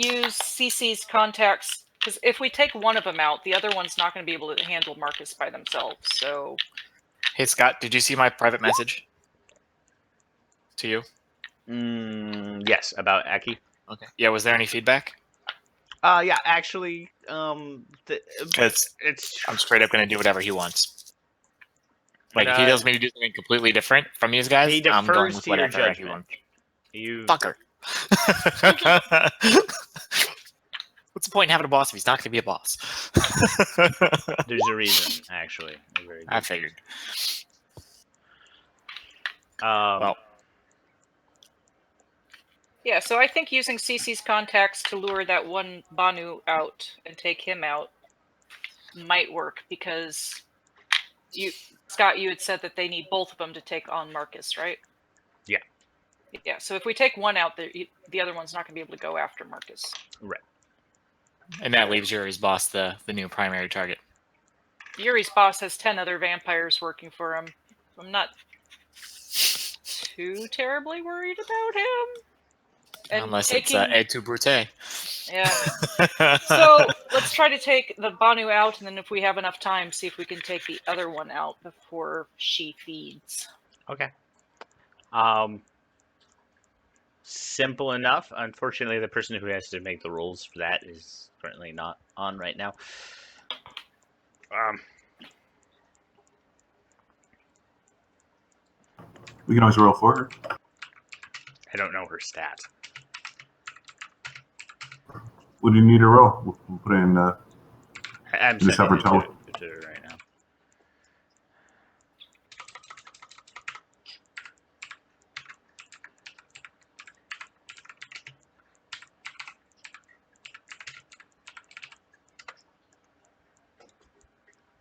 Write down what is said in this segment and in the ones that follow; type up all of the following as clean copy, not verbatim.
use CC's contacts, because if we take one of them out, the other one's not going to be able to handle Marcus by themselves. So, Hey Scott, did you see my private message to you? Yes, about Aki. Okay. Yeah, was there any feedback? Yeah, actually, Because it's I'm straight up going to do whatever he wants. Like, if he Uh, tells me to do something completely different from these guys, he I'm going defers with to your whatever he judgment. wants. You Fucker. What's the point in having a boss if he's not going to be a boss? There's a reason, actually. A very I good figured. Well, yeah, so I think using CC's contacts to lure that one Banu out and take him out might work, because Scott, you had said that they need both of them to take on Marcus, right? Yeah. Yeah, so if we take one out, the other one's not going to be able to go after Marcus. Right. And that leaves Yuri's boss the new primary target. Yuri's boss has 10 other vampires working for him. I'm not too terribly worried about him. And unless it's Ed to Brute. Yeah. So let's try to take the Banu out, and then if we have enough time, see if we can take the other one out before she feeds. Okay. Simple enough. Unfortunately, the person who has to make the rolls for that is currently not on right now. We can always roll for her. I don't know her stats. What do you need to roll? We'll put it in I'm in a separate sending total. it to her right now.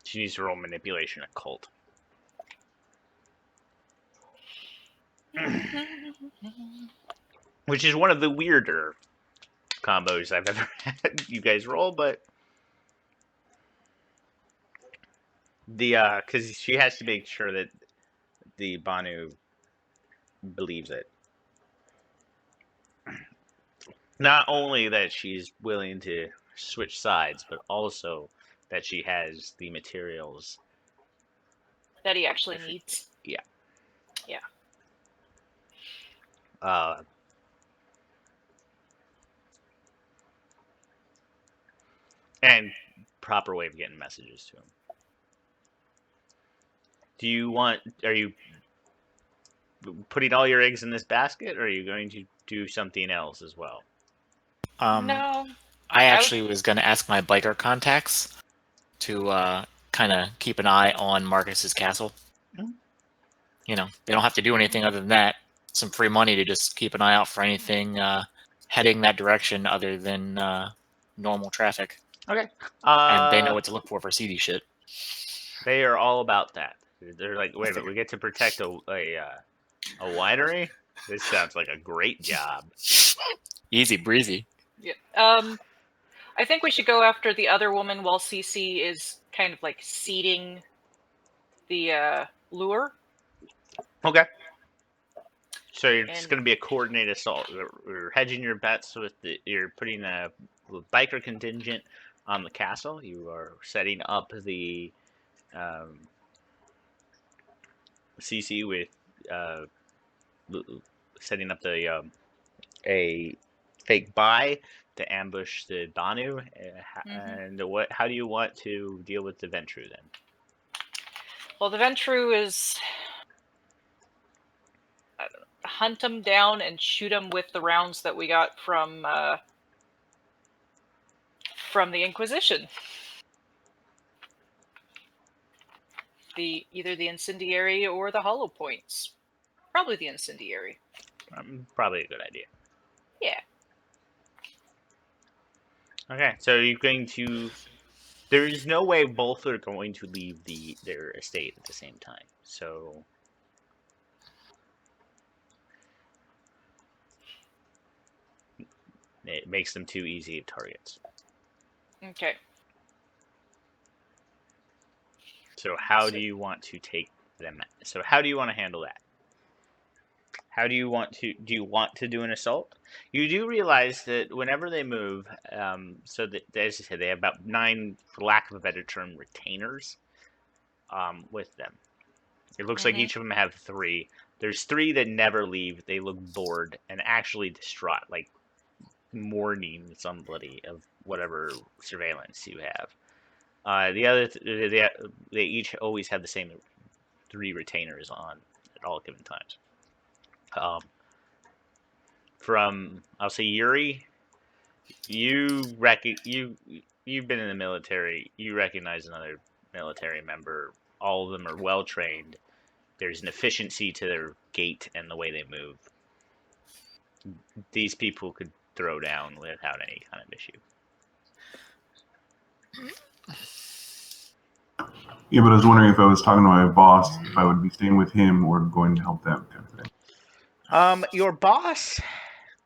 She needs to roll manipulation occult. Which is one of the weirder combos I've ever had you guys roll, but because she has to make sure that the Banu believes it. Not only that she's willing to switch sides, but also that she has the materials that he actually needs. Yeah. Yeah. And proper way of getting messages to him. Are you putting all your eggs in this basket, or are you going to do something else as well? No. I actually was going to ask my biker contacts to kind of keep an eye on Marcus's castle. Mm-hmm. You know, they don't have to do anything other than that. Some free money to just keep an eye out for anything heading that direction other than normal traffic. Okay. And they know what to look for seedy shit. They are all about that. They're like, wait a minute, we get to protect a winery? This sounds like a great job. Easy breezy. Yeah. I think we should go after the other woman while CC is kind of like seeding the lure. Okay. So it's going to be a coordinated assault. You're hedging your bets with you're putting a biker contingent on the castle. You are setting up the CC with setting up the a fake buy to ambush the Banu. And how do you want to deal with the Ventrue then? Well, the Ventrue is hunt them down and shoot them with the rounds that we got from the Inquisition. Either the incendiary or the hollow points. Probably the incendiary. Probably a good idea. Yeah. Okay, so you're going to. There is no way both are going to leave their estate at the same time. So it makes them too easy targets. Okay. So how do you want to take them? So how do you want to handle that? how do you want to do an assault? You do realize that whenever they move, so that as I said, they have about 9, for lack of a better term, retainers with them. It looks like each of them have 3. There's 3 that never leave. They look bored and actually distraught, like mourning somebody of whatever surveillance you have. The other, they each always have the same 3 retainers on at all given times. From I'll say Yuri, you've been in the military. You recognize another military member. All of them are well trained. There's an efficiency to their gait and the way they move. These people could throw down without any kind of issue. Yeah, but I was wondering if I was talking to my boss, if I would be staying with him or going to help them kind of thing. Your boss.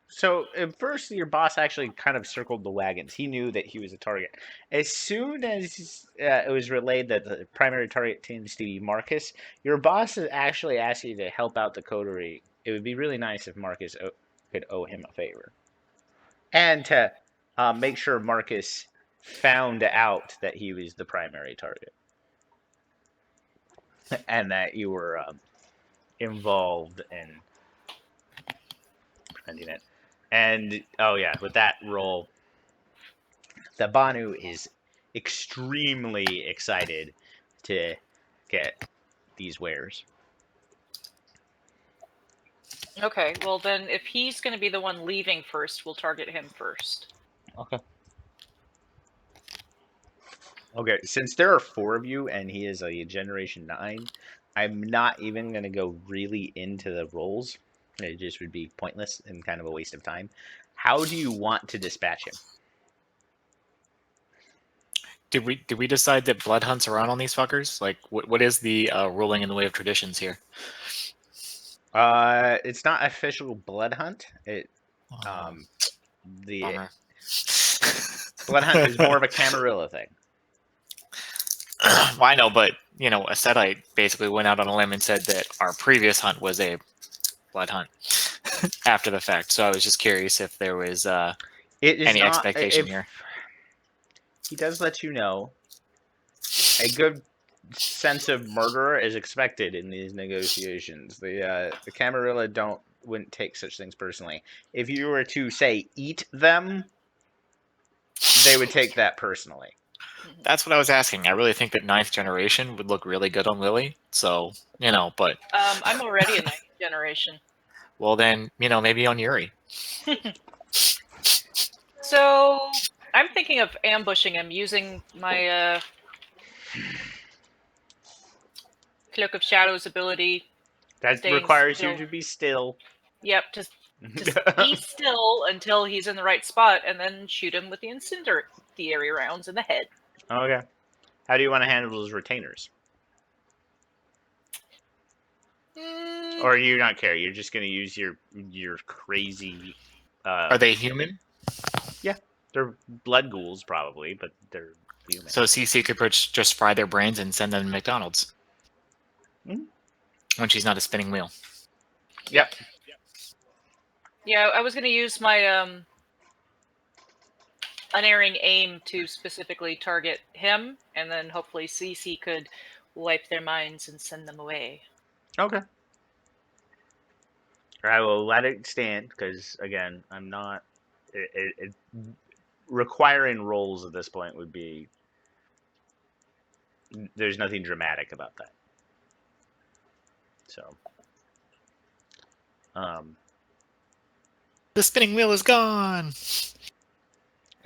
So at first, your boss actually kind of circled the wagons. He knew that he was a target. As soon as it was relayed that the primary target tends to be Marcus, your boss has actually asked you to help out the coterie. It would be really nice if Marcus could owe him a favor, and to make sure Marcus found out that he was the primary target, and that you were involved in preventing it. And, oh yeah, with that roll, the Banu is extremely excited to get these wares. Okay, well then, if he's going to be the one leaving first, we'll target him first. Okay. Okay, since there are 4 of you and he is a Generation 9, I'm not even going to go really into the rolls. It just would be pointless and kind of a waste of time. How do you want to dispatch him? Did we decide that blood hunts are on these fuckers? Like, what is the ruling in the way of traditions here? It's not official blood hunt. The Bummer. blood hunt is more of a Camarilla thing. Well, I know, but Acetite basically went out on a limb and said that our previous hunt was a blood hunt after the fact. So I was just curious if there was any expectation here. He does let you know a good sense of murder is expected in these negotiations. The Camarilla wouldn't take such things personally. If you were to say eat them, they would take that personally. That's what I was asking. I really think that 9th generation would look really good on Lily. So, but I'm already a 9th generation. well then, maybe on Yuri. So I'm thinking of ambushing him using my Cloak of Shadows ability. That Staying requires still. you to be still. Yep, just be still until he's in the right spot, and then shoot him with the incendiary rounds in the head. Okay. How do you want to handle those retainers? Or you not care? You're just going to use your crazy. Are they human? They're blood ghouls, probably, but they're human. So CC could just fry their brains and send them to McDonald's. Mhm. When she's not a spinning wheel. Yep. Yeah, I was going to use my unerring aim to specifically target him, and then hopefully CC could wipe their minds and send them away. Okay. I will let it stand because, again, I'm not. Requiring rolls at this point would be. There's nothing dramatic about that. So. The spinning wheel is gone.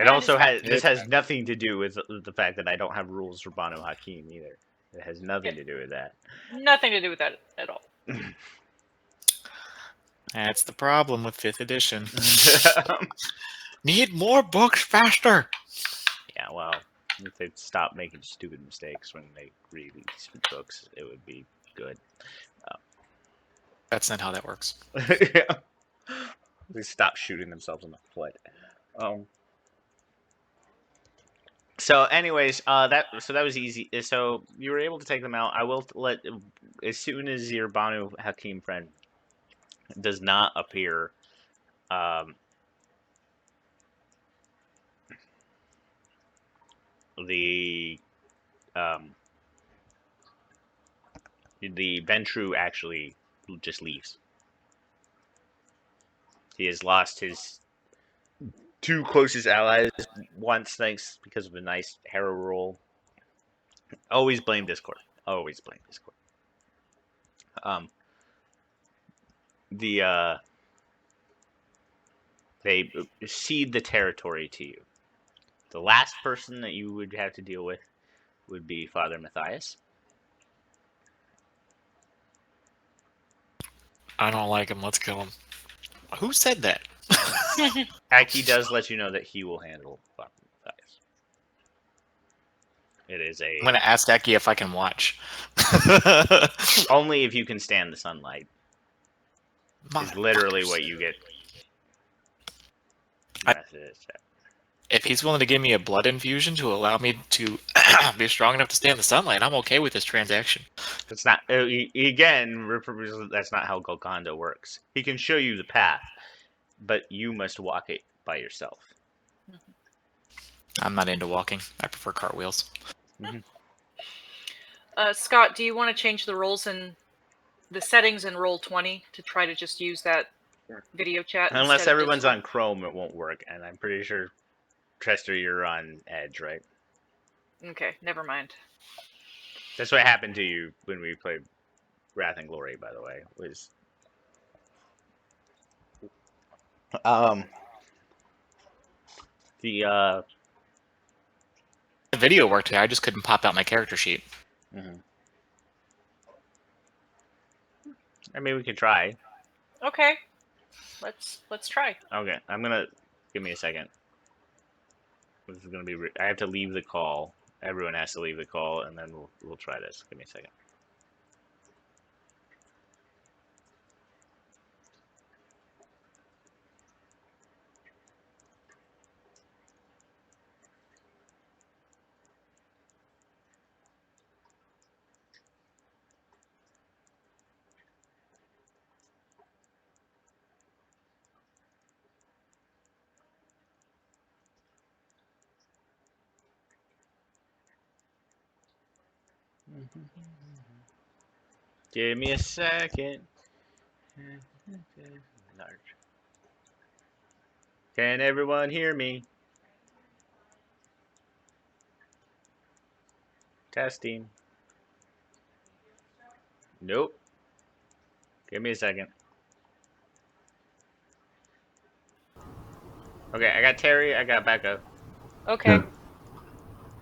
It also has. This has nothing to do with the fact that I don't have rules for Banu Hakim either. It has nothing to do with that. Nothing to do with that at all. That's the problem with 5th edition. Need more books faster. Yeah, well, if they'd stop making stupid mistakes when they read these books, it would be good. That's not how that works. Yeah. They stop shooting themselves in the foot. So, anyways, that was easy. So you were able to take them out. I will let as soon as your Banu Hakim friend does not appear the Ventrue actually just leaves. He has lost his 2 closest allies once, thanks because of a nice hero roll. Always blame Discord. Always blame Discord. They cede the territory to you. The last person that you would have to deal with would be Father Matthias. I don't like him. Let's kill him. Who said that? Aki does let you know that he will handle Father Matthias. It is I'm gonna ask Eki if I can watch. only if you can stand the sunlight. Is literally what you get. If he's willing to give me a blood infusion to allow me to be strong enough to stand the sunlight, I'm okay with this transaction. It's not again. That's not how Golconda works. He can show you the path, but you must walk it by yourself. I'm not into walking. I prefer cartwheels. Mm-hmm. Scott, do you want to change the roles in the settings in Roll20 to try to just use that video chat? Unless everyone's on Chrome, it won't work, and I'm pretty sure, Chester, you're on Edge, right? Okay, never mind. That's what happened to you when we played Wrath and Glory, by the way. Was the video worked. I just couldn't pop out my character sheet. Mm-hmm. I mean, we could try. Okay, let's try. Okay, give me a second. This is gonna be. I have to leave the call. Everyone has to leave the call, and then we'll try this. Give me a second. Give me a second. Large. Can everyone hear me? Testing. Nope. Give me a second. Okay, I got Terry. I got Becca. Okay. Yeah.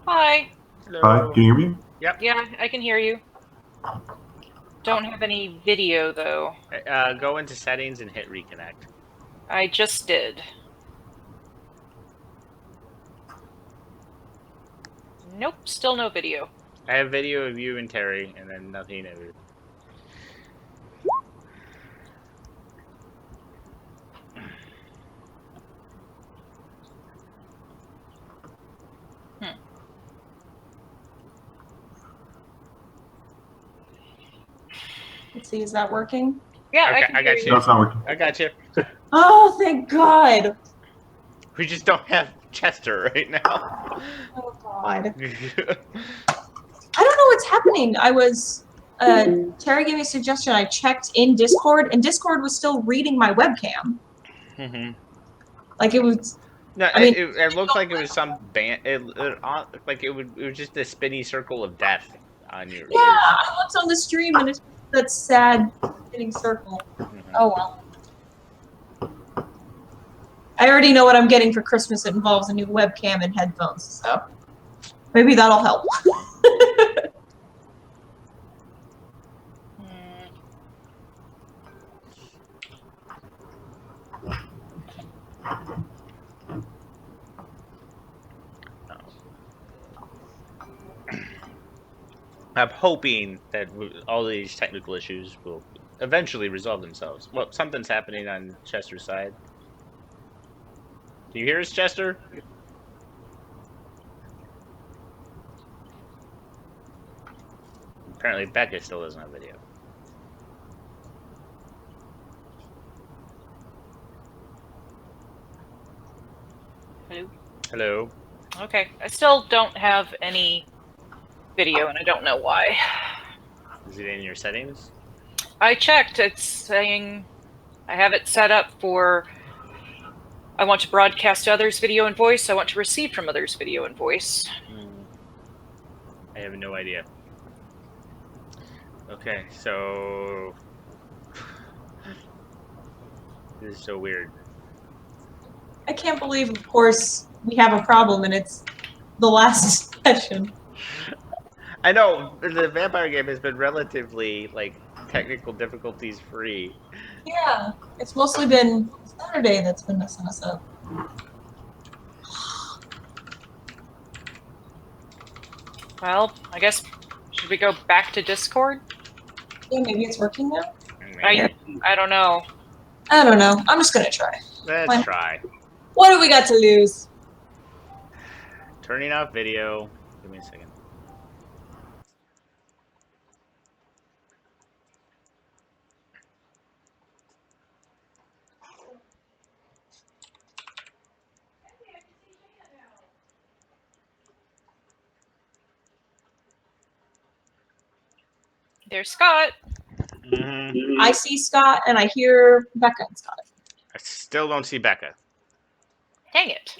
Hi. Hello. Hi, can you hear me? Yep. Yeah, I can hear you. Don't have any video though. Go into settings and hit reconnect. I just did. Nope, still no video. I have video of you and Terry, and then nothing of it. Let's see, is that working? Yeah, Okay, I got you. No, it's not working. I got you. Oh, thank God. We just don't have Chester right now. Oh, God. I don't know what's happening. I was, Terry gave me a suggestion. I checked in Discord, and Discord was still reading my webcam. Mm-hmm. Like it was. No, I mean, it looked like it was some band. It was just a spinny circle of death on your. Yeah, I looked on the stream, and it's that sad spinning circle. Mm-hmm. Oh well. I already know what I'm getting for Christmas. It involves a new webcam and headphones, so maybe that'll help. I'm hoping that all these technical issues will eventually resolve themselves. Well, something's happening on Chester's side. Do you hear us, Chester? Apparently Becca still doesn't have video. Hello? Hello. Okay. I still don't have any video, and I don't know why. Is it in your settings? I checked. It's saying I have it set up for I want to broadcast to others video and voice. I want to receive from others video and voice. I have no idea. Okay, so this is so weird. I can't believe, of course, we have a problem and it's the last session. I know the vampire game has been relatively like technical difficulties free. Yeah, it's mostly been Saturday that's been messing us up. Well, I guess should we go back to Discord? Yeah, maybe it's working now? I don't know. I don't know. I'm just gonna try. Let's try. What do we got to lose? Turning off video. Give me a second. There's Scott. I see Scott and I hear Becca and Scott. I still don't see Becca. Dang it.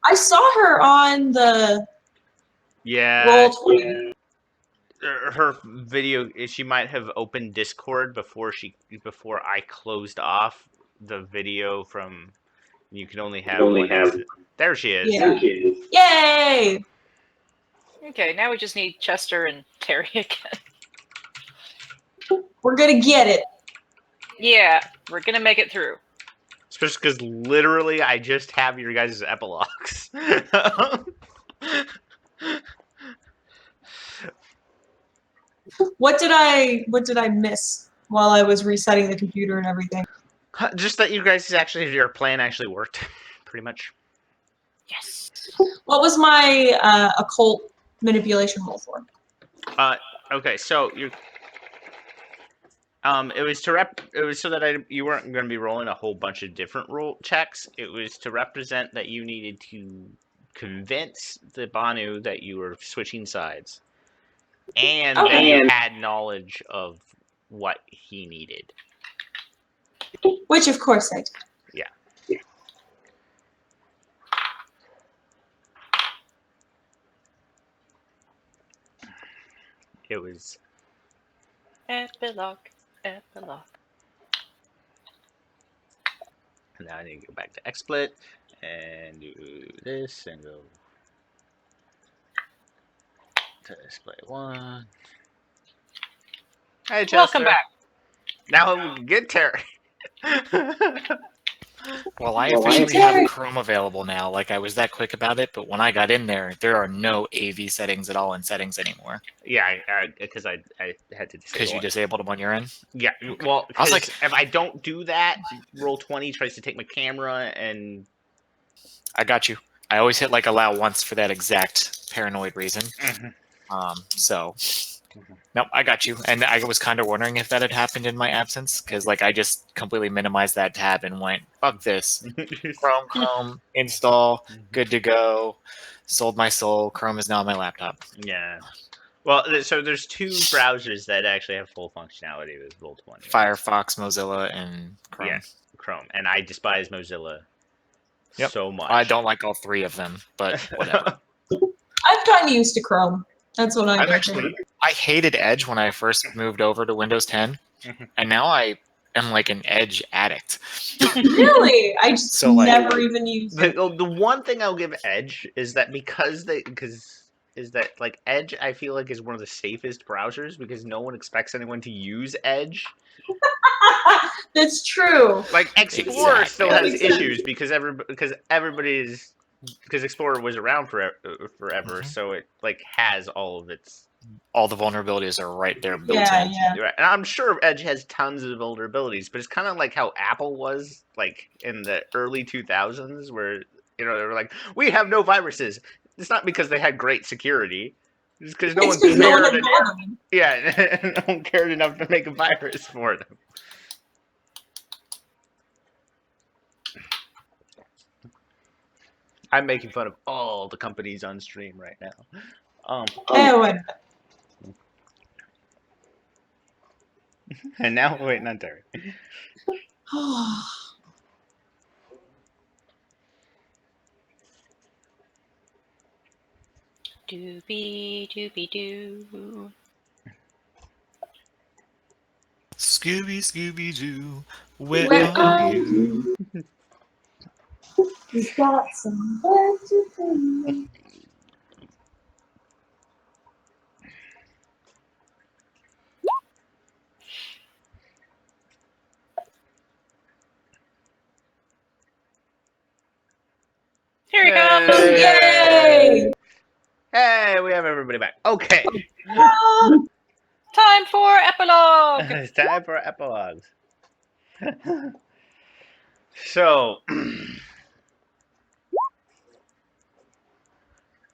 I saw her on the Yeah. Roll20. Her video, she might have opened Discord before I closed off the video from. You can only have one. There she is. Yeah. Yay! Okay, now we just need Chester and Terry again. We're gonna get it. Yeah, we're gonna make it through. Especially because literally I just have your guys' epilogues. What did I miss while I was resetting the computer and everything? Just that you guys actually, your plan actually worked, pretty much. Yes. What was my occult manipulation roll for? Okay, so you. It was so that you weren't going to be rolling a whole bunch of different roll checks. It was to represent that you needed to convince the Banu that you were switching sides, and that you had knowledge of what he needed. Which, of course, I did. Yeah. It was. Epilogue. Now I need to go back to XSplit and do this and go to display 1. Hey, Chester. Welcome back. Now get Terry. Well, I officially have Chrome available now. Like, I was that quick about it, but when I got in there are no AV settings at all in settings anymore. Yeah, because I had to disable because you disabled them on your end. Yeah, well, I was like, if I don't do that, Roll20 tries to take my camera and. I got you. I always hit like allow once for that exact paranoid reason. So. Nope, I got you. And I was kind of wondering if that had happened in my absence, because like I just completely minimized that tab and went, fuck this. Chrome, install, good to go. Sold my soul. Chrome is now on my laptop. Yeah. Well, so there's 2 browsers that actually have full functionality with Roll20. Firefox, Mozilla, and Chrome. Yeah, Chrome. And I despise Mozilla so much. I don't like all 3 of them, but whatever. I've gotten used to Chrome. That's what I'm actually. I hated Edge when I first moved over to Windows 10, and now I am like an Edge addict. Really? I just never even used it. The one thing I'll give Edge is that like Edge, I feel like is one of the safest browsers because no one expects anyone to use Edge. That's true. Like Explorer still has issues because Explorer was around forever, so it like has all the vulnerabilities are right there built in. Yeah. Right. And I'm sure Edge has tons of vulnerabilities, but it's kind of like how Apple was like in the early 2000s, where they were like, we have no viruses. It's not because they had great security. It's because no one cared. Yeah, no one cared enough to make a virus for them. I'm making fun of all the companies on stream right now. Oh, And now we're waiting on Terry. Doobie doobie doo. Scooby, Scooby Doo, where Where are are you? We've got some work to do. Here he comes! Yay! Hey, we have everybody back. Okay. Time for epilogue! It's time for epilogues. So,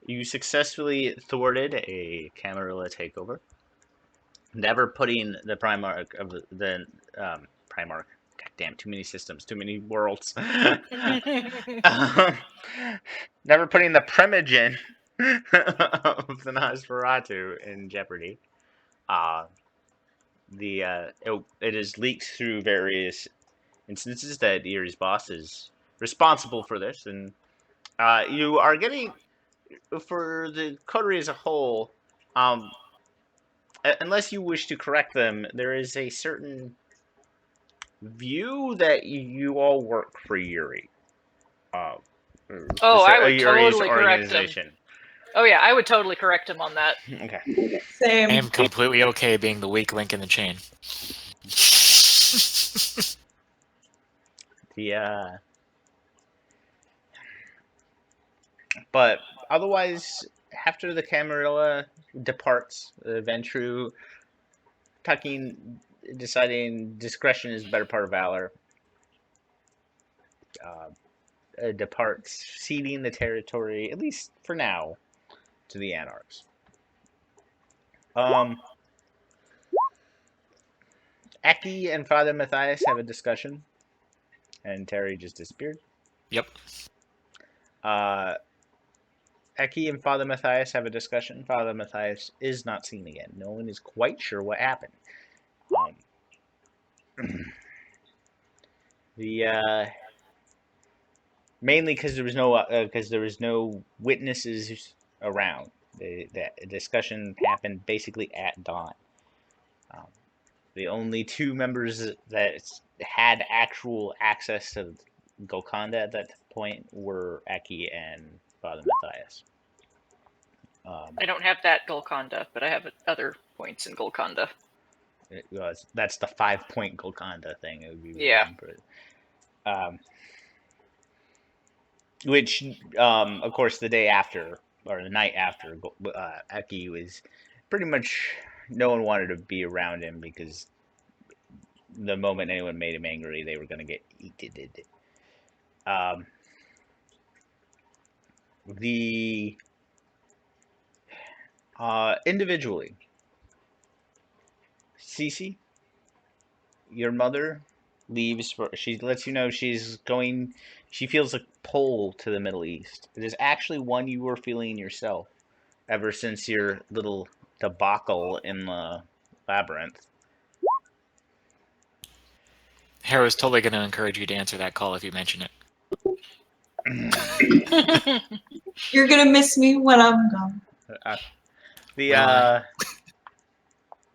you successfully thwarted a Camarilla takeover, never putting the Primarch of the Primarch. God damn, too many systems, too many worlds. Never putting the Primogen of the Nosferatu in jeopardy. It is leaked through various instances that Erie's boss is responsible for this, and you are getting, for the coterie as a whole, unless you wish to correct them, there is a certain view that you all work for Yuri. I would Yuri's totally correct him. organization. Oh yeah, I would totally correct him on that. Okay. I Same. am completely okay being the weak link in the chain. But otherwise, after the Camarilla departs, Ventru, deciding discretion is the better part of valor, departs, ceding the territory, at least for now, to the Anarchs. Eki and Father Matthias have a discussion, and Terry just disappeared. Yep. Eki and Father Matthias have a discussion. Father Matthias is not seen again. No one is quite sure what happened. Mainly because there was no witnesses around. The discussion happened basically at dawn. The only two members that had actual access to Golconda at that point were Eki and Father Matthias. I don't have that Golconda, but I have other points in Golconda. That's the 5-point Golconda thing. It would be Yeah. Which, of course, the day after, or the night after, Eki was pretty much, no one wanted to be around him because the moment anyone made him angry, they were going to get eaten. Individually, Cece, your mother leaves she lets you know she feels a pull to the Middle East. It is actually one you were feeling yourself ever since your little debacle in the labyrinth. Harrow's totally going to encourage you to answer that call if you mention it. You're gonna miss me when I'm gone.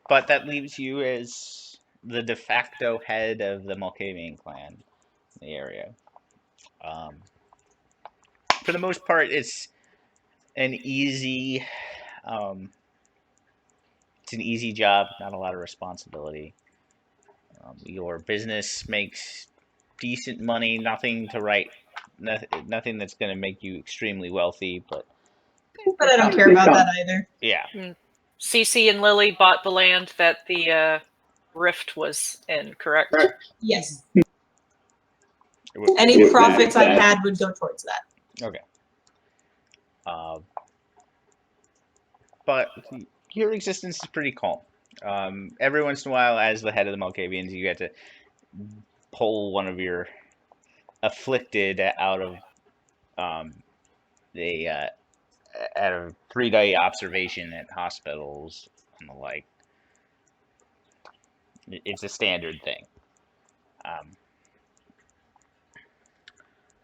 But that leaves you as the de facto head of the Malkavian clan in the area. For the most part, it's an easy job, not a lot of responsibility. Your business makes decent money, nothing that's going to make you extremely wealthy, but I don't care about that either. Yeah. Cece and Lily bought the land that the rift was in, correct? Yes. Any profits I had would go towards that. Okay. But your existence is pretty calm. Every once in a while, as the head of the Malkavians, you get to pull one of your afflicted out of they at a 3-day observation at hospitals and the like. It's a standard thing.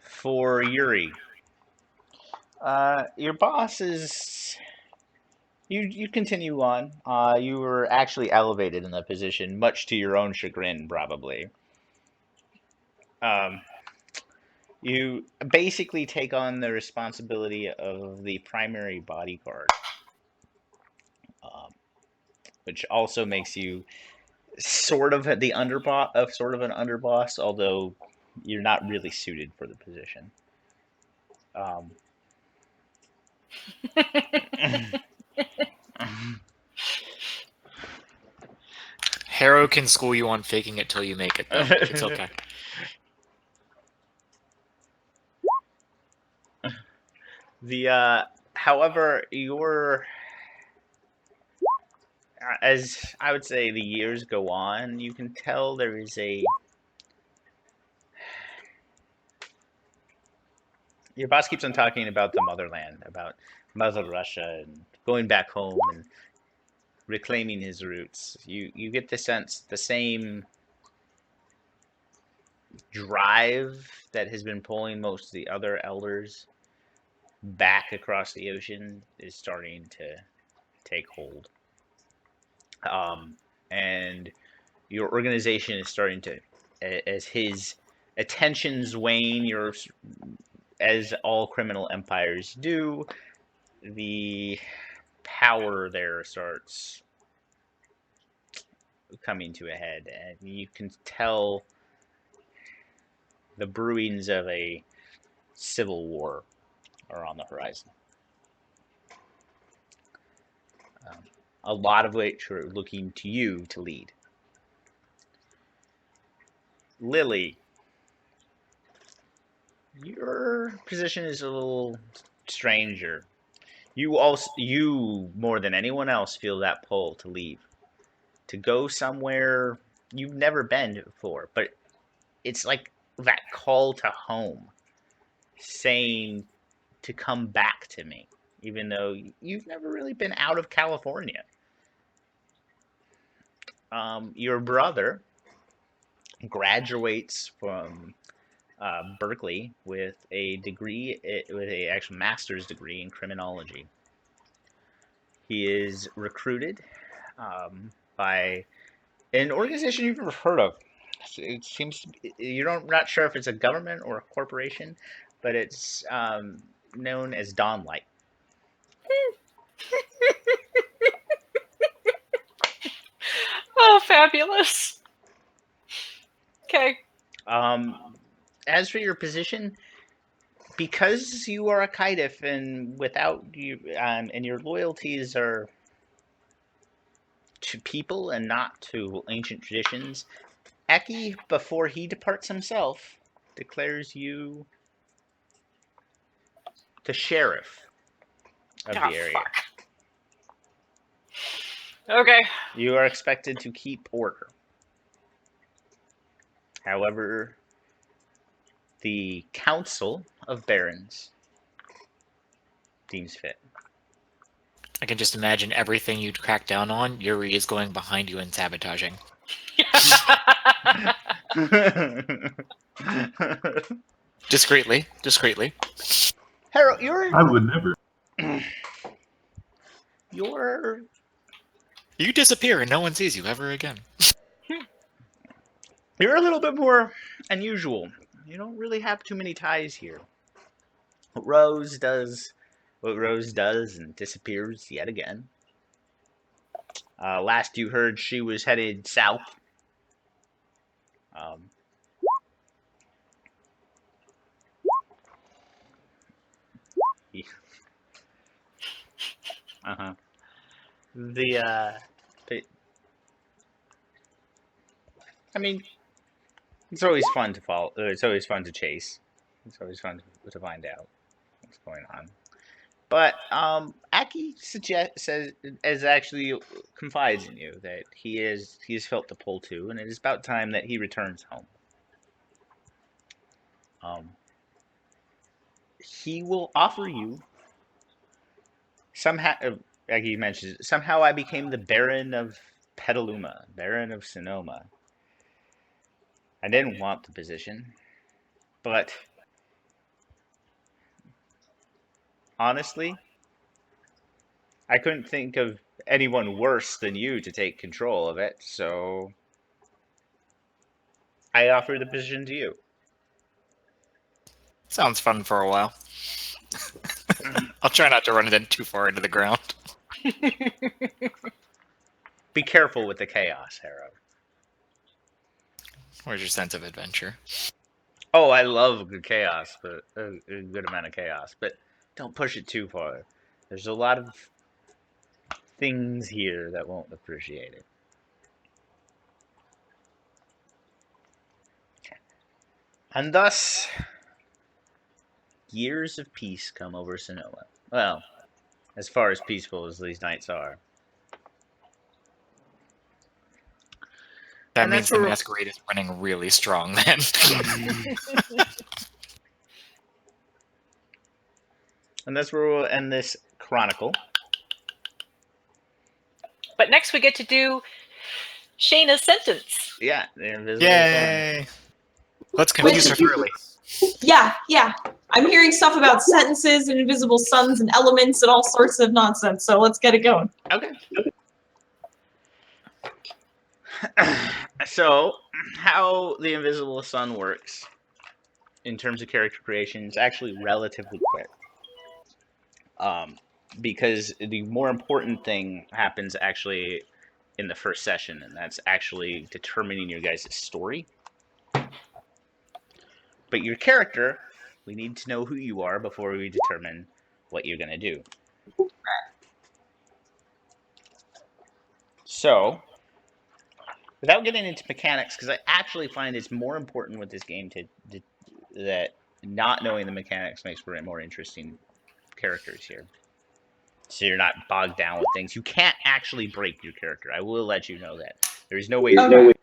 For Yuri, your boss is. You continue on. You were actually elevated in the position, much to your own chagrin, probably. You basically take on the responsibility of the primary bodyguard, which also makes you sort of the underboss of sort of an underboss, although you're not really suited for the position. Harrow can school you on faking it till you make it, though. It's okay. However, as I would say, the years go on, you can tell there is your boss keeps on talking about the motherland, about Mother Russia, and going back home and reclaiming his roots. You get the sense the same drive that has been pulling most of the other elders back across the ocean is starting to take hold. And your organization is starting to, as his attentions wane, as all criminal empires do, the power there starts coming to a head, and you can tell the brewings of a civil war are on the horizon. A lot of which are looking to you to lead. Lily, your position is a little stranger. You more than anyone else feel that pull to leave, to go somewhere you've never been before, but it's like that call to home, saying to come back to me, even though you've never really been out of California. Your brother graduates from Berkeley with a degree, with a actual master's degree in criminology. He is recruited by an organization you've never heard of. It seems not sure if it's a government or a corporation, but it's known as Dawnlight. Oh, fabulous. Okay. As for your position, because you are a Kaidif and without you, and your loyalties are to people and not to ancient traditions, Eki, before he departs himself, declares you the sheriff of the area. Fuck. Okay. You are expected to keep order. However, the Council of Barons deems fit. I can just imagine everything you'd crack down on, Yuri is going behind you and sabotaging. Discreetly. Harold, I would never. You disappear and no one sees you ever again. You're a little bit more unusual. You don't really have too many ties here. Rose does what Rose does and disappears yet again. Last you heard, she was headed south. I mean, it's always fun to follow. It's always fun to chase. It's always fun to find out what's going on. But Aki actually confides in you that he has felt the pull too, and it is about time that he returns home. he will offer you somehow, like he mentions, somehow I became the Baron of Petaluma, Baron of Sonoma. I didn't want the position, but honestly, I couldn't think of anyone worse than you to take control of it, so I offer the position to you. Sounds fun for a while. I'll try not to run it in too far into the ground. Be careful with the chaos, Harrow. Where's your sense of adventure? Oh, I love good chaos, but a good amount of chaos, but don't push it too far. There's a lot of things here that won't appreciate it. And thus, years of peace come over Sonoma. Well, as far as peaceful as these nights are. That And means that's the where- masquerade is running really strong then. And that's where we'll end this chronicle. But next we get to do Shayna's sentence. Yeah, the invisible Yay! Let's confuse her thoroughly. Yeah. I'm hearing stuff about sentences and invisible suns and elements and all sorts of nonsense. So let's get it going. Okay. So, how the invisible sun works in terms of character creation is actually relatively quick. Because the more important thing happens actually in the first session, and that's actually determining your guys' story. But your character, we need to know who you are before we determine what you're going to do. So, without getting into mechanics, because I actually find it's more important with this game that not knowing the mechanics makes for more interesting characters here. So you're not bogged down with things. You can't actually break your character. I will let you know that. There's no way to do it.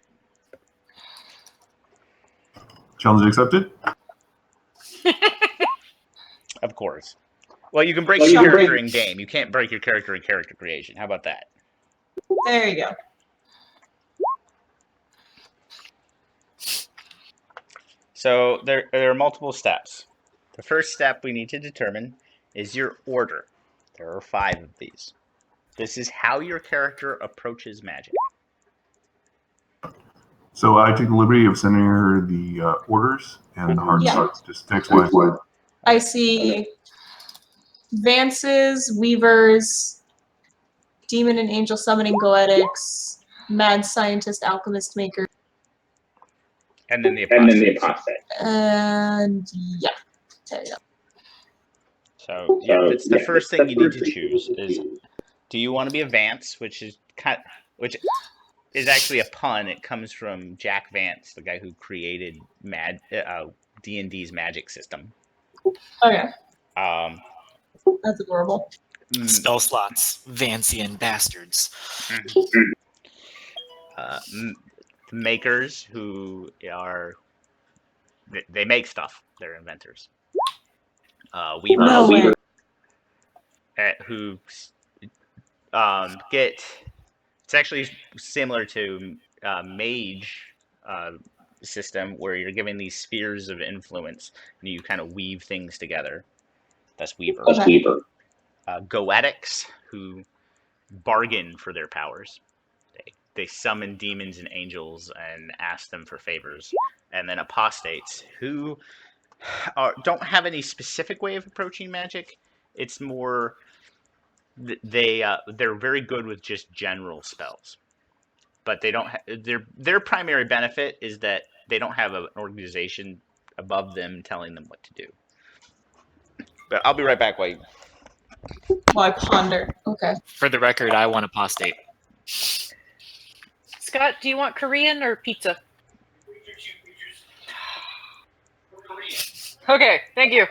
Challenge accepted. Of course. Well, you can break your character in game. You can't break your character in character creation. How about that? There you go. So there are multiple steps. The first step we need to determine is your order. There are 5 of these. This is how your character approaches magic. So I take the liberty of sending her the orders and the hard stuff, just text-wise. I see Vances, Weavers, Demon and Angel Summoning Goetics, Mad Scientist Alchemist Maker, And then the apostate. and yeah. There you go. So yeah, that's the first thing you need to choose is, do you want to be a Vance, which is actually a pun. It comes from Jack Vance, the guy who created D&D's magic system. Okay. That's adorable. Spell slots, Vancian bastards. Makers who they make stuff. They're inventors. Weavers No way. who it's actually similar to mage system where you're given these spheres of influence and you kind of weave things together. That's Weavers. Okay. Goetics who bargain for their powers. They summon demons and angels and ask them for favors. And then apostates who don't have any specific way of approaching magic. It's more they're very good with just general spells, but they don't. Their primary benefit is that they don't have an organization above them telling them what to do. But I'll be right back. While I ponder. Okay. For the record, I want apostate. Scott, do you want Korean or pizza? Okay, thank you.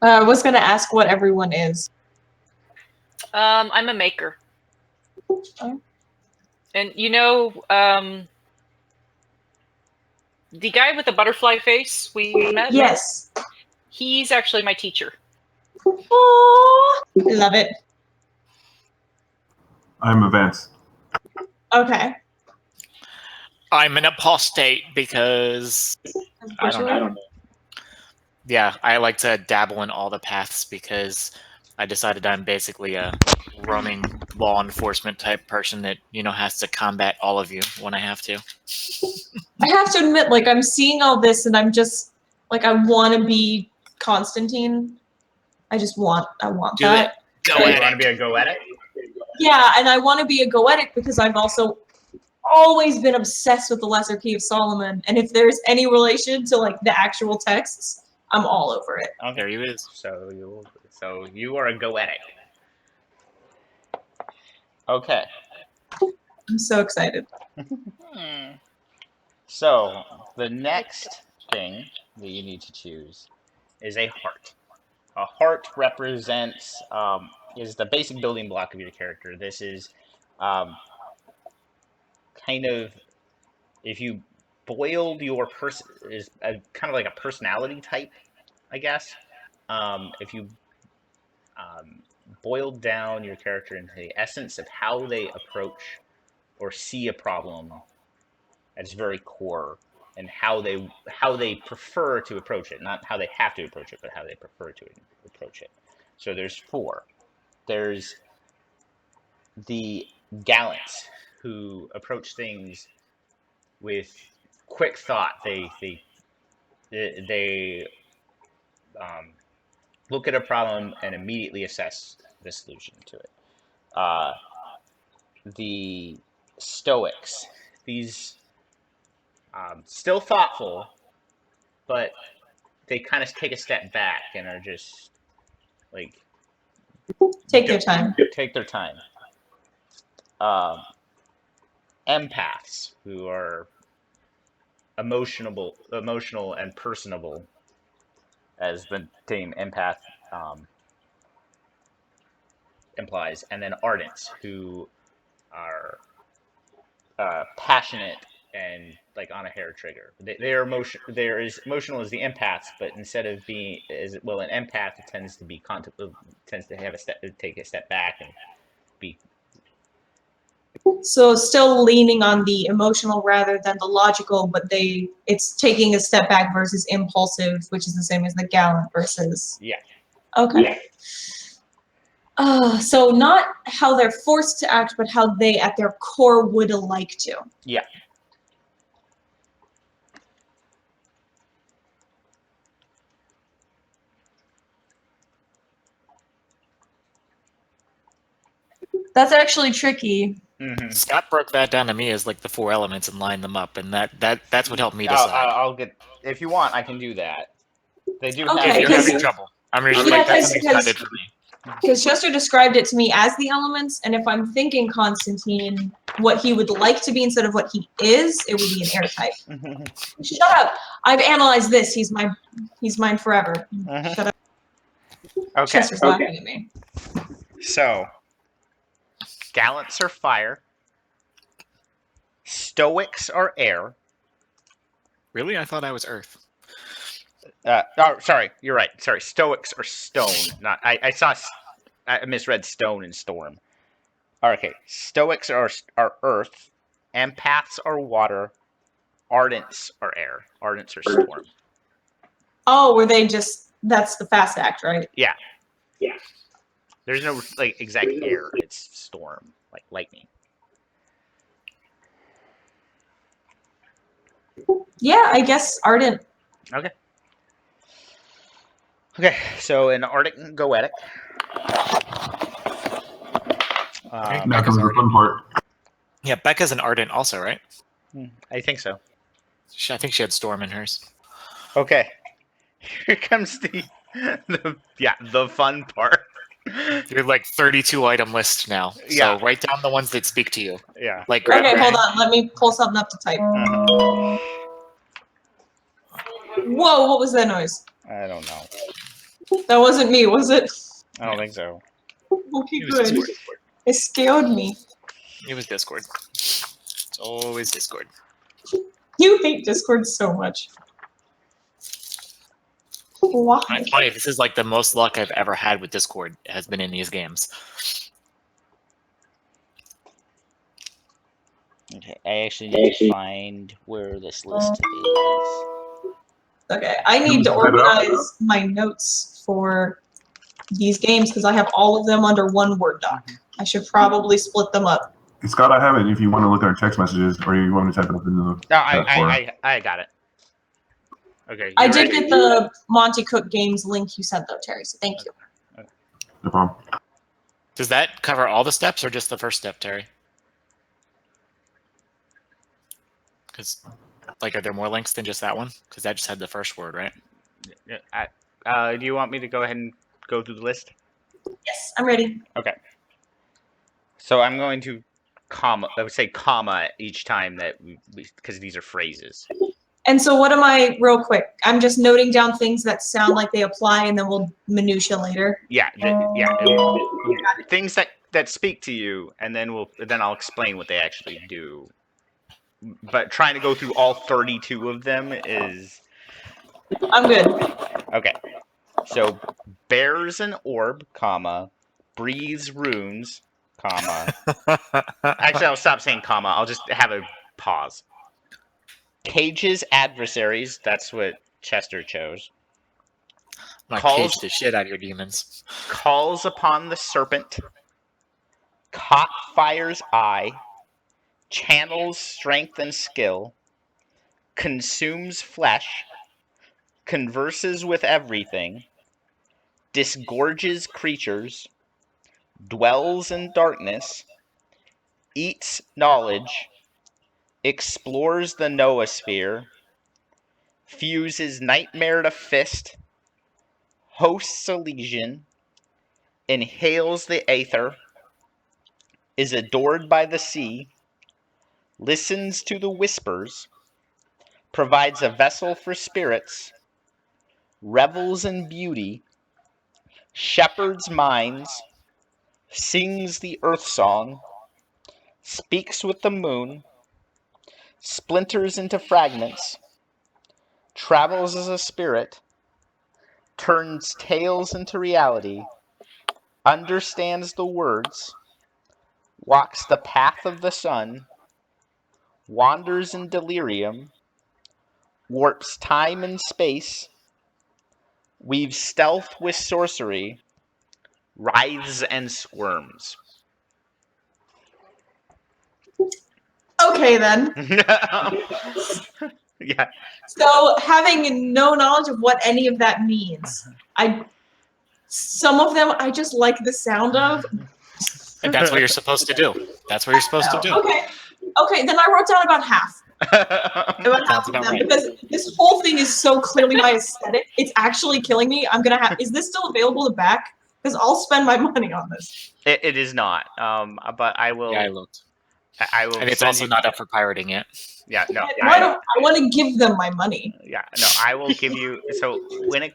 I was gonna ask what everyone is. I'm a maker. Oh. And the guy with the butterfly face we met? Yes. He's actually my teacher. Oh, love it. I'm a Vance. Okay. I'm an apostate because I don't know. Yeah, I like to dabble in all the paths because I decided I'm basically a roaming law enforcement type person that, has to combat all of you when I have to. I have to admit, like, I'm seeing all this and I'm just, like, I want to be Constantine. I want Do that. it. Go So you at want to it. be a goetic? Yeah, and I want to be a goetic because I've also always been obsessed with the Lesser Key of Solomon. And if there's any relation to, like, the actual texts, I'm all over it. Okay. There you is. So you are a goetic. Okay. I'm so excited. So the next thing that you need to choose is a heart. A heart represents is the basic building block of your character. This is kind of, if you boiled your person, is kind of like a personality type, I guess. If you boiled down your character into the essence of how they approach or see a problem at its very core, and how they prefer to approach it, not how they have to approach it, but how they prefer to approach it. So there's 4. There's the gallants, who approach things with quick thought. They look at a problem and immediately assess the solution to it. The Stoics, these still thoughtful, but they kind of take a step back and are just like Take their time. Take their time. Empaths, who are emotional and personable, as the name empath implies, and then ardents, who are passionate and like on a hair trigger. They're emotional as the empaths, but instead of being an empath tends to be take a step back and be. So still leaning on the emotional rather than the logical, but it's taking a step back versus impulsive, which is the same as the gallant versus. Yeah. Okay. So not how they're forced to act, but how they at their core would like to. Yeah. That's actually tricky. Mm-hmm. Scott broke that down to me as like the 4 elements and lined them up, and that's what helped me decide. I'll get, if you want, I can do that. They do. Okay, if you're having trouble, I'm just Yeah, like that's something Scott did for me. Because Chester described it to me as the elements, and if I'm thinking Constantine, what he would like to be instead of what he is, it would be an air type. Shut up! I've analyzed this. He's mine forever. Shut up. Okay. Chester's laughing at me. So, gallants are fire. Stoics are air. Really? I thought I was Earth. Sorry, you're right. Sorry, Stoics are stone. Not I misread stone and storm. Okay, Stoics are earth. Empaths are water. Ardents are air. Ardents are storm. Oh, were they just? That's the fast act, right? Yeah. There's no like exact air. It's storm, like lightning. Yeah, I guess ardent. Okay, so an ardent goetic. Now comes the fun part. Yeah, Becca's an ardent also, right? I think so. I think she had storm in hers. Okay, here comes the fun part. You're like 32 item list now. So Yeah. write down the ones that speak to you. Yeah. Like Okay, hold on. Let me pull something up to type. Whoa, what was that noise? I don't know. That wasn't me, was it? I don't think so. Okay, It was good. Discord. It scared me. It was Discord. It's always Discord. You hate Discord so much. Why? It's funny. This is like the most luck I've ever had with Discord has been in these games. Okay, I actually need to find where this list is. Okay, I need to organize my notes for these games because I have all of them under one Word doc. I should probably split them up. Scott, I have it if you want to look at our text messages or you want me to type it up in the No, chat for I got it. Okay. I did get the Monty Cook Games link you sent though, Terry, so thank you. no problem. Does that cover all the steps or just the first step, Terry? Because, like, are there more links than just that one? Because that just had the first word, right? Do you want me to go ahead and go through the list? Yes, I'm ready. Okay. So I'm going to I would say comma each time that because these are phrases. And so what am I, real quick, I'm just noting down things that sound like they apply and then we'll minutia later. Yeah, things that speak to you, and then I'll explain what they actually do. But trying to go through all 32 of them is... I'm good. Okay. So, bears an orb, comma, breathes runes, comma. Actually, I'll stop saying comma. I'll just have a pause. Cages adversaries. That's what Chester chose. Cage the shit out of your demons. Calls upon the serpent. Caught fire's eye. Channels strength and skill. Consumes flesh. Converses with everything. Disgorges creatures. Dwells in darkness. Eats knowledge. Explores the noosphere. Fuses nightmare to fist. Hosts a legion. Inhales the aether. Is adored by the sea. Listens to the whispers. Provides a vessel for spirits. Revels in beauty. Shepherds minds. Sings the earth song. Speaks with the moon. Splinters into fragments. Travels as a spirit. Turns tales into reality. Understands the words. Walks the path of the sun. Wanders in delirium. Warps time and space. Weaves stealth with sorcery. Writhes and squirms. Okay then. Yeah. So having no knowledge of what any of that means, some of them I just like the sound of. And that's what you're supposed to do. That's what you're supposed to do. Okay, then I wrote down about half. Sounds about right. Because this whole thing is so clearly my aesthetic. It's actually killing me. I'm gonna have. Is this still available to back? Because I'll spend my money on this. It is not. But I will. Yeah, I looked. I will. And it's also not up for pirating yet. Yeah, no. I want to give them my money. Yeah, no. I will give you. So when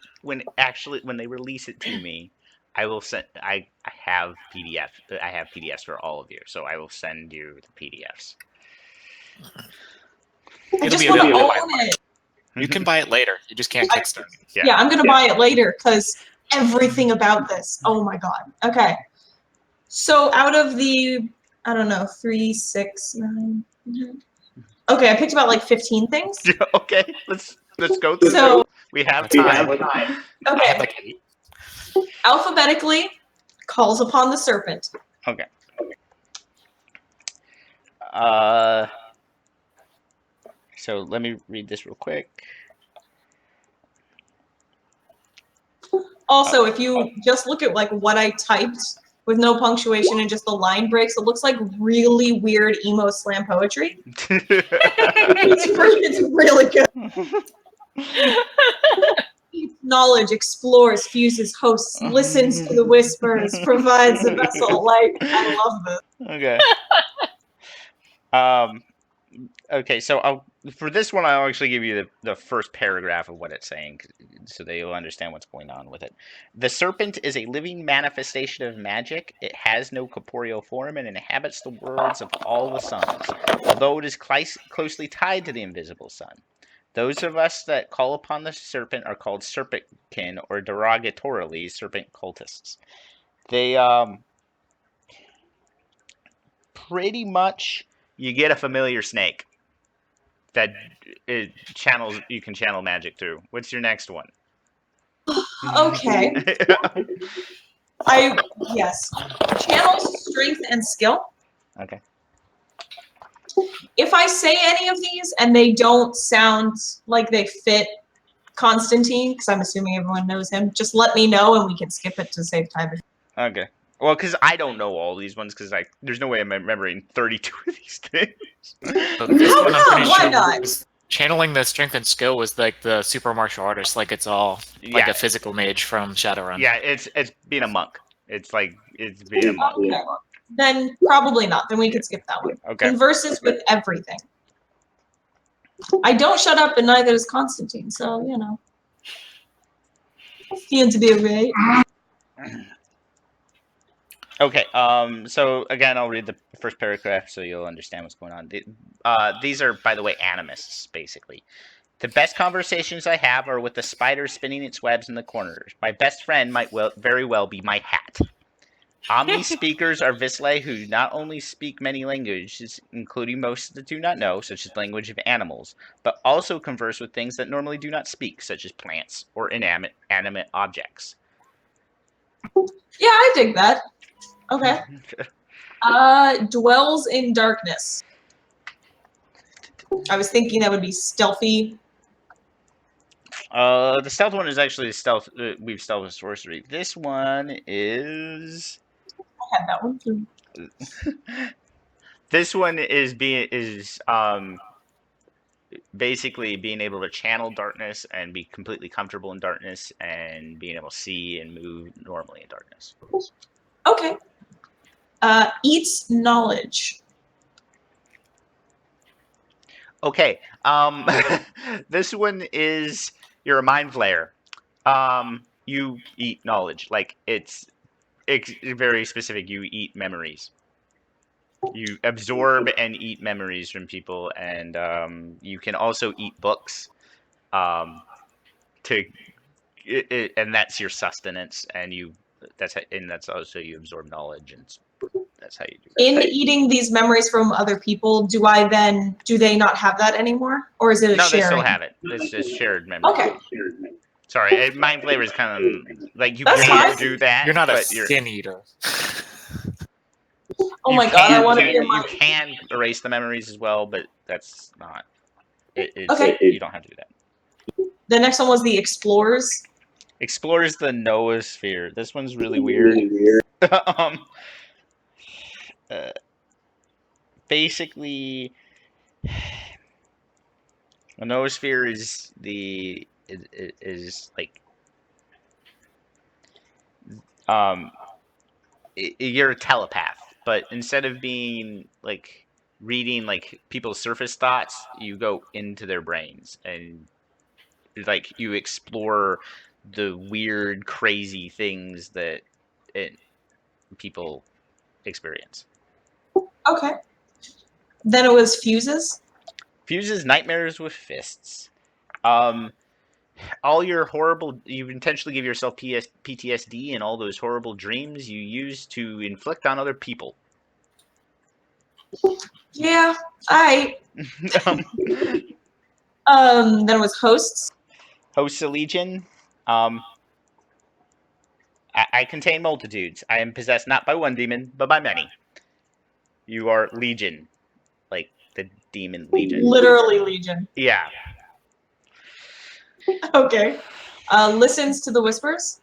they release it to me, I will send. I have PDF. I have PDFs for all of you, so I will send you the PDFs. I just want to own it. You can buy it later. You just can't Kickstart. Yeah, I'm gonna buy it later because everything about this. Oh my god. Okay. So out of the, I don't know, 3, 6, 9. Okay, I picked about like 15 things. Okay, let's go through. So we have time. Okay. Alphabetically, calls upon the serpent. Okay. So let me read this real quick. Also, if you just look at like what I typed with no punctuation and just the line breaks, it looks like really weird emo slam poetry. It's really good. Knowledge, explores, fuses, hosts, listens to the whispers, provides the vessel. Like, I love this. Okay. Okay, so for this one, I'll actually give you the first paragraph of what it's saying, so that you'll understand what's going on with it. The serpent is a living manifestation of magic. It has no corporeal form and inhabits the worlds of all the suns, although it is closely tied to the invisible sun. Those of us that call upon the serpent are called serpentkin, or derogatorily, serpent cultists. They, pretty much, you get a familiar snake that you can channel magic through. What's your next one? Okay. Yes. Channel strength and skill. Okay. If I say any of these and they don't sound like they fit Constantine, because I'm assuming everyone knows him, just let me know and we can skip it to save time. Okay. Well, because I don't know all these ones, because there's no way I'm remembering 32 of these things. So this one, I'm pretty Why sure not? channeling the strength and skill was like the super martial artist, like it's all like a physical mage from Shadowrun. Yeah, it's being a monk. It's being a monk. Okay. Then probably not. Then we can skip that one. Okay. Converses with everything. I don't shut up, and neither does Constantine. So feels to be right. Okay. So again, I'll read the first paragraph so you'll understand what's going on. These are, by the way, animists, basically. The best conversations I have are with the spider spinning its webs in the corners. My best friend might very well be my hat. Omni speakers are Vislay who not only speak many languages, including most that do not know, such as language of animals, but also converse with things that normally do not speak, such as plants or animate objects. Yeah, I dig that. Okay. Dwells in darkness. I was thinking that would be stealthy. The stealth one is actually stealth. We've stealth with sorcery. This one is. I had that one too. This one is basically being able to channel darkness and be completely comfortable in darkness and being able to see and move normally in darkness. Okay. Eats knowledge. Okay. This one is you're a mind flayer. You eat knowledge. Like it's very specific. You eat memories. You absorb and eat memories from people, and you can also eat books. And that's your sustenance, and that's also you absorb knowledge, and that's how you do it. In eating these memories from other people, do they not have that anymore, or is it a No, sharing? they still have it. It's just shared memory. Okay. Sorry, mind flavor is kind of like you That's can't fine. do that. You're not a but sin eater. Oh my god, I want to be You my. can erase the memories as well, but that's not. Okay. You don't have to do that. The next one was the explorers. Explores the noosphere. This one's really weird. Basically, a noosphere is like you're a telepath, but instead of being like reading like people's surface thoughts, you go into their brains and like you explore the weird, crazy things that people experience. Okay. Then it was fuses. Fuses nightmares with fists. All your horrible, you intentionally give yourself PTSD and all those horrible dreams you use to inflict on other people. Yeah, I. Then it was hosts. Hosts a legion. I contain multitudes. I am possessed not by one demon, but by many. You are legion, like the demon legion. Literally legion. Yeah. Okay. Listens to the whispers.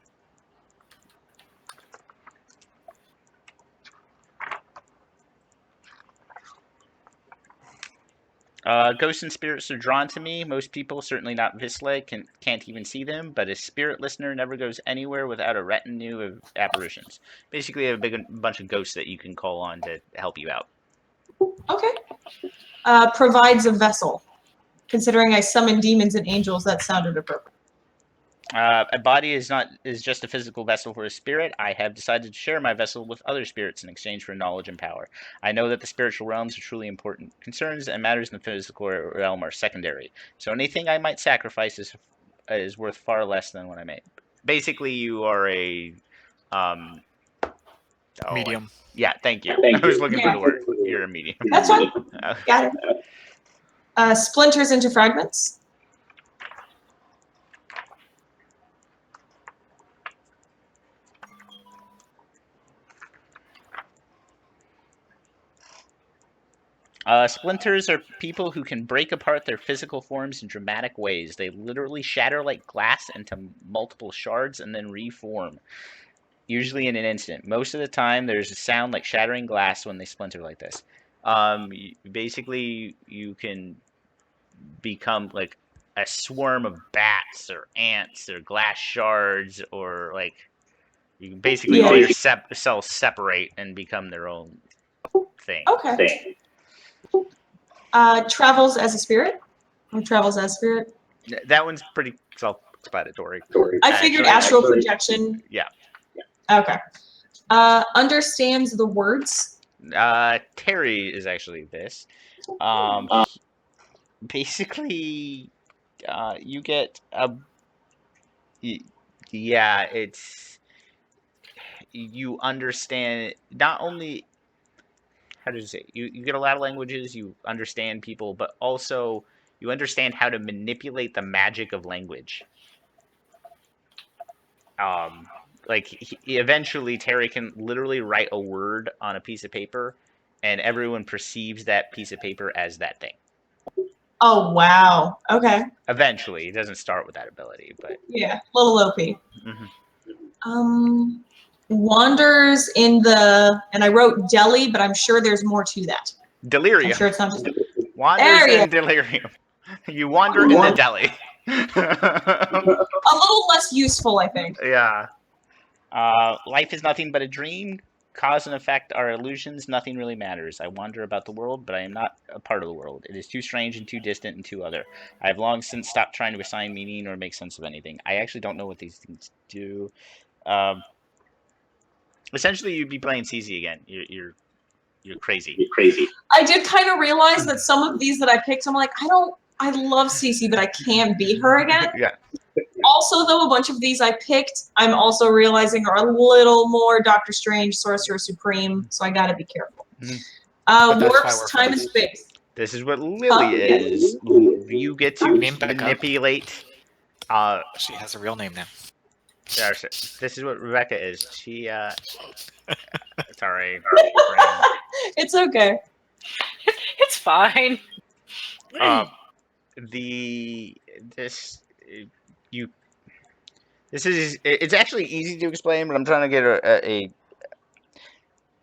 Ghosts and spirits are drawn to me. Most people, certainly not Vislay, can't even see them, but a spirit listener never goes anywhere without a retinue of apparitions. Basically, a bunch of ghosts that you can call on to help you out. Okay. Provides a vessel. Considering I summon demons and angels, that sounded appropriate. A body is just a physical vessel for a spirit. I have decided to share my vessel with other spirits in exchange for knowledge and power. I know that the spiritual realms are truly important concerns, and matters in the physical realm are secondary. So anything I might sacrifice is worth far less than what I made. Basically, you are a Medium. yeah, thank you. I was looking for the word. You're a medium. That's fine. Got it. Splinters into fragments. Splinters are people who can break apart their physical forms in dramatic ways. They literally shatter like glass into multiple shards and then reform, usually in an instant. Most of the time, there's a sound like shattering glass when they splinter like this. Basically, you can become like a swarm of bats or ants or glass shards, or like you can basically all your cells separate and become their own thing. Okay. Travels as a spirit. Or travels as spirit. That one's pretty self-explanatory. I figured astral projection. Yeah. Okay. Understands the words. Terry is actually this. Basically, you get a. Yeah, it's. You understand not only. How does it say? You get a lot of languages. You understand people, but also you understand how to manipulate the magic of language. Eventually Terry can literally write a word on a piece of paper, and everyone perceives that piece of paper as that thing. Oh wow. Okay. Eventually, it doesn't start with that ability, but yeah, little OP. Mm-hmm. Wanders in the, and I wrote deli, but I'm sure there's more to that. Delirium. I'm sure it's not just Wanders in delirium. You wander in the deli. A little less useful, I think. Yeah. Life is nothing but a dream. Cause and effect are illusions. Nothing really matters. I wander about the world, but I am not a part of the world. It is too strange and too distant and too other. I have long since stopped trying to assign meaning or make sense of anything. I actually don't know what these things do. Essentially, you'd be playing CZ again. You're crazy. You're crazy. I did kind of realize that some of these that I picked, I'm like, I love Cece, but I can't beat her again. Yeah. Also, though, a bunch of these I picked, I'm also realizing are a little more Doctor Strange, Sorcerer Supreme, so I gotta be careful. Warps time and space. This is what Lily is. You get to manipulate. She has a real name now. This is what Rebecca is. She, sorry. It's okay. It's fine. It's actually easy to explain, but I'm trying to get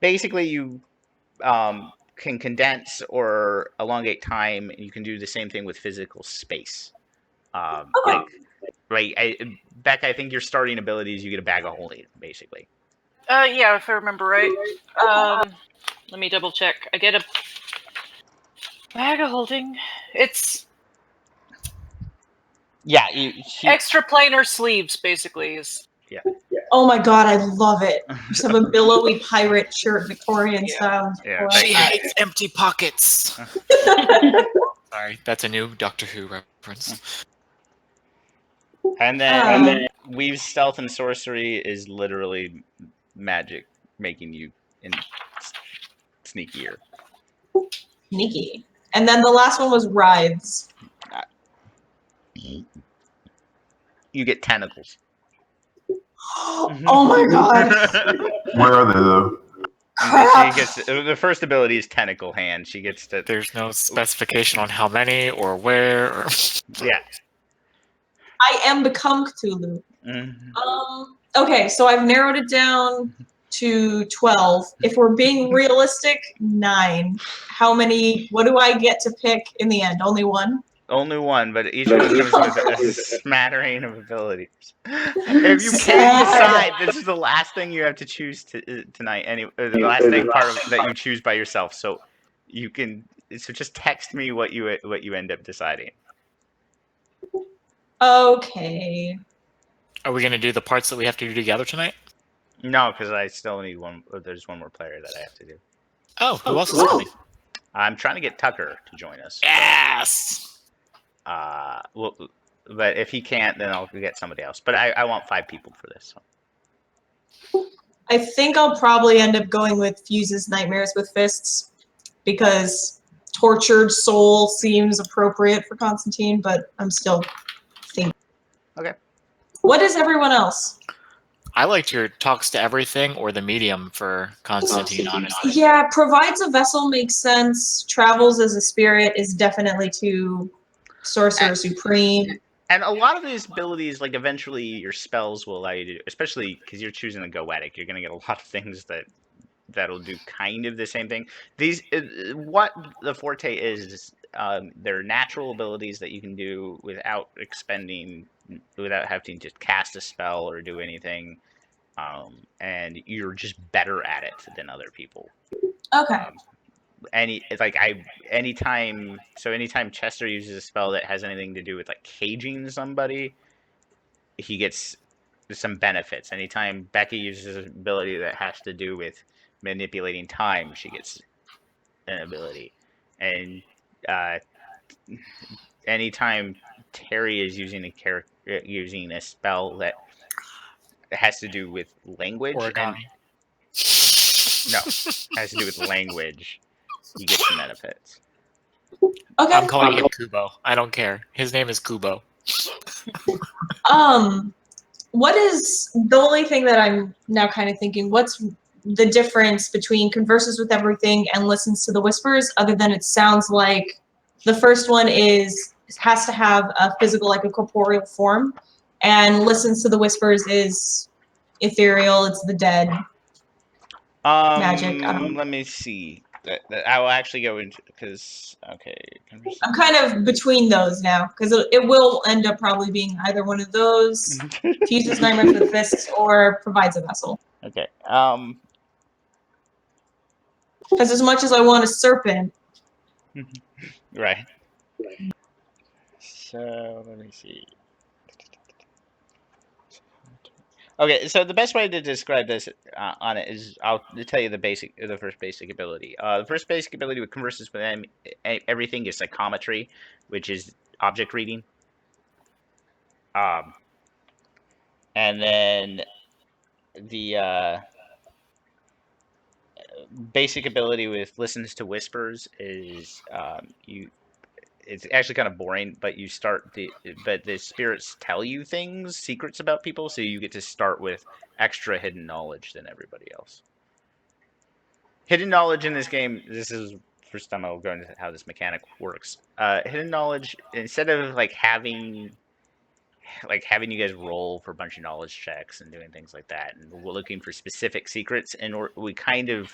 basically you can condense or elongate time, and you can do the same thing with physical space. Beck, I think your starting ability is you get a bag of holding, basically. Yeah, if I remember right. Let me double check. I get a bag of holding. It's extra planar sleeves, basically. Yeah. Oh my god, I love it. Just have a billowy pirate shirt, Victorian style. Yeah. She hates empty pockets. Sorry, that's a new Doctor Who reference. And then Weave's stealth and sorcery is literally magic making you sneakier. Sneaky. And then the last one was writhes. You get tentacles. Oh my god. Where are they though? She gets the first ability is tentacle hand. She gets to. There's no specification on how many or where. Or... Yeah. I am become Cthulhu. Okay, so I've narrowed it down to 12. If we're being realistic, 9. How many? What do I get to pick in the end? Only one? Only one, but each one comes with a smattering of abilities. If you can't decide, this is the last thing you have to choose tonight. The last thing that you choose by yourself. So you can. So just text me what you end up deciding. Okay. Are we going to do the parts that we have to do together tonight? No, because I still need one. There's one more player that I have to do. Oh, who else is coming? I'm trying to get Tucker to join us. Yes! Well, but if he can't, then I'll get somebody else. But I want 5 people for this. So. I think I'll probably end up going with Fuse's Nightmares with Fists because Tortured Soul seems appropriate for Constantine, but I'm still thinking. Okay. What is everyone else? I liked your Talks to Everything or the Medium for Constantine, honestly. Yeah, Provides a Vessel makes sense. Travels as a Spirit is definitely too Sorcerer Supreme. And a lot of these abilities, like eventually your spells will allow you to do, especially because you're choosing a Goetic, you're going to get a lot of things that'll do kind of the same thing. These, what the Forte is, they're natural abilities that you can do without having to just cast a spell or do anything. And you're just better at it than other people. Okay. Anytime Chester uses a spell that has anything to do with like caging somebody, he gets some benefits. Anytime Becky uses an ability that has to do with manipulating time, she gets an ability. And anytime Terry is using a spell that has to do with language, has to do with language, you get some benefits. Okay. I'm calling him Kubo. I don't care. His name is Kubo. What is the only thing that I'm now kind of thinking? What's the difference between Converses with Everything and Listens to the Whispers? Other than it sounds like the first one has to have a physical, like a corporeal form, and Listens to the Whispers is ethereal. It's the dead. Magic. I don't know. Let me see. I will actually go into because I'm kind of between those now because it will end up probably being either one of those, Fuses Nightmares with Fists, or Provides a Vessel. Okay. Because as much as I want a serpent, right. So let me see. Okay, so the best way to describe this on it is I'll tell you the first basic ability. The first basic ability with Converses with Everything is Psychometry, which is object reading. And then the basic ability with Listens to Whispers is it's actually kind of boring, but but the spirits tell you secrets about people, so you get to start with extra hidden knowledge than everybody else. Hidden knowledge in this game, this is the first time I'll go into how this mechanic works. Hidden knowledge, instead of having you guys roll for a bunch of knowledge checks and doing things like that, and we're looking for specific secrets, and we kind of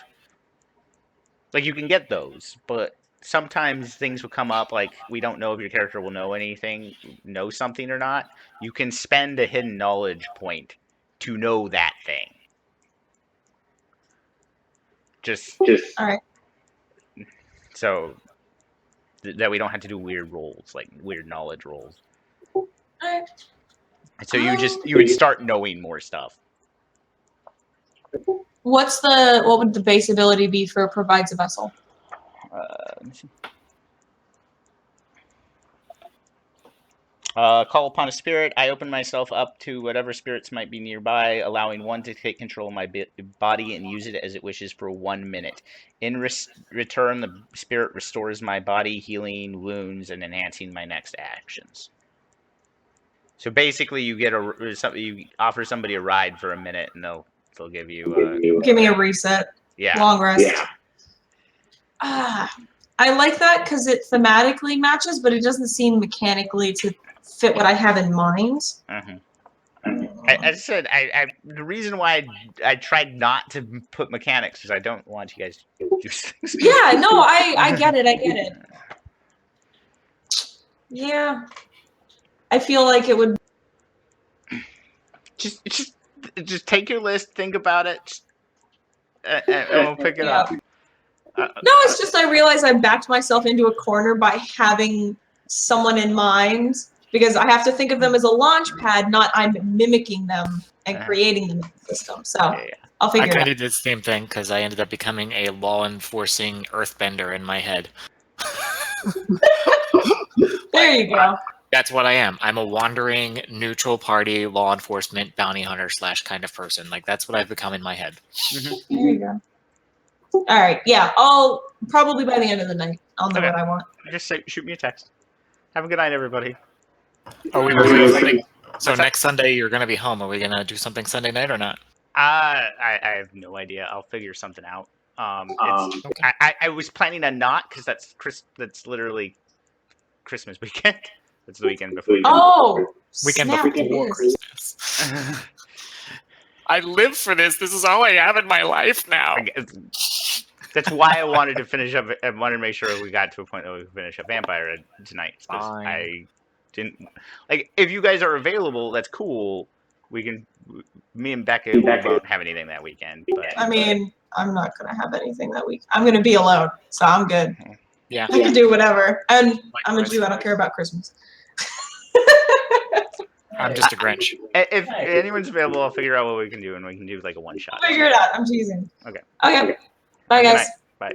you can get those, but sometimes things will come up we don't know if your character will know something or not. You can spend a hidden knowledge point to know that thing. Just all right. So that we don't have to do weird rolls, weird knowledge rolls. All right. So you would start knowing more stuff. What would the base ability be for Provides a Vessel? Let me see. Call upon a spirit. I open myself up to whatever spirits might be nearby, allowing one to take control of my body and use it as it wishes for 1 minute. In return, the spirit restores my body, healing wounds and enhancing my next actions. So basically, you offer somebody a ride for a minute, and they'll give you give me a reset. Yeah. Long rest. Yeah. I like that because it thematically matches, but it doesn't seem mechanically to fit what I have in mind. Mm-hmm. As I said, the reason why I tried not to put mechanics is I don't want you guys to do things. Yeah, no, I get it. Yeah. I feel like it would... Just take your list, think about it, and we'll pick it up. No, it's just I realized I backed myself into a corner by having someone in mind because I have to think of them as a launch pad, not I'm mimicking them and creating them in the system. So I'll I figure it kind out. of did the same thing because I ended up becoming a law enforcing earthbender in my head. There you go. That's what I am. I'm a wandering neutral party law enforcement bounty hunter / kind of person. Like that's what I've become in my head. There you go. All right. Yeah. I'll probably by the end of the night, I'll know Okay. what I want. Just shoot me a text. Have a good night, everybody. Are we That's doing amazing. something? So next Sunday you're gonna be home. Are we gonna do something Sunday night or not? I have no idea. I'll figure something out. Okay. I was planning on not because that's literally Christmas weekend. That's the weekend before. Oh, Weekend snap, it before is. Christmas. I live for this. This is all I have in my life now. That's why I wanted to finish up. I wanted to make sure we got to a point that we could finish up Vampire tonight. Because Fine. I didn't like. If you guys are available, that's cool. We can. Me and Becca won't have anything that weekend. But I mean, I'm not gonna have anything that week. I'm gonna be alone, so I'm good. Yeah. I can do whatever. And I'm a Likewise. Jew. I don't care about Christmas. I'm just a Grinch. if anyone's available, I'll figure out what we can do, and we can do like a one shot. I'll figure it out. I'm teasing. Okay. Okay. Bye, Good guys. night. Bye.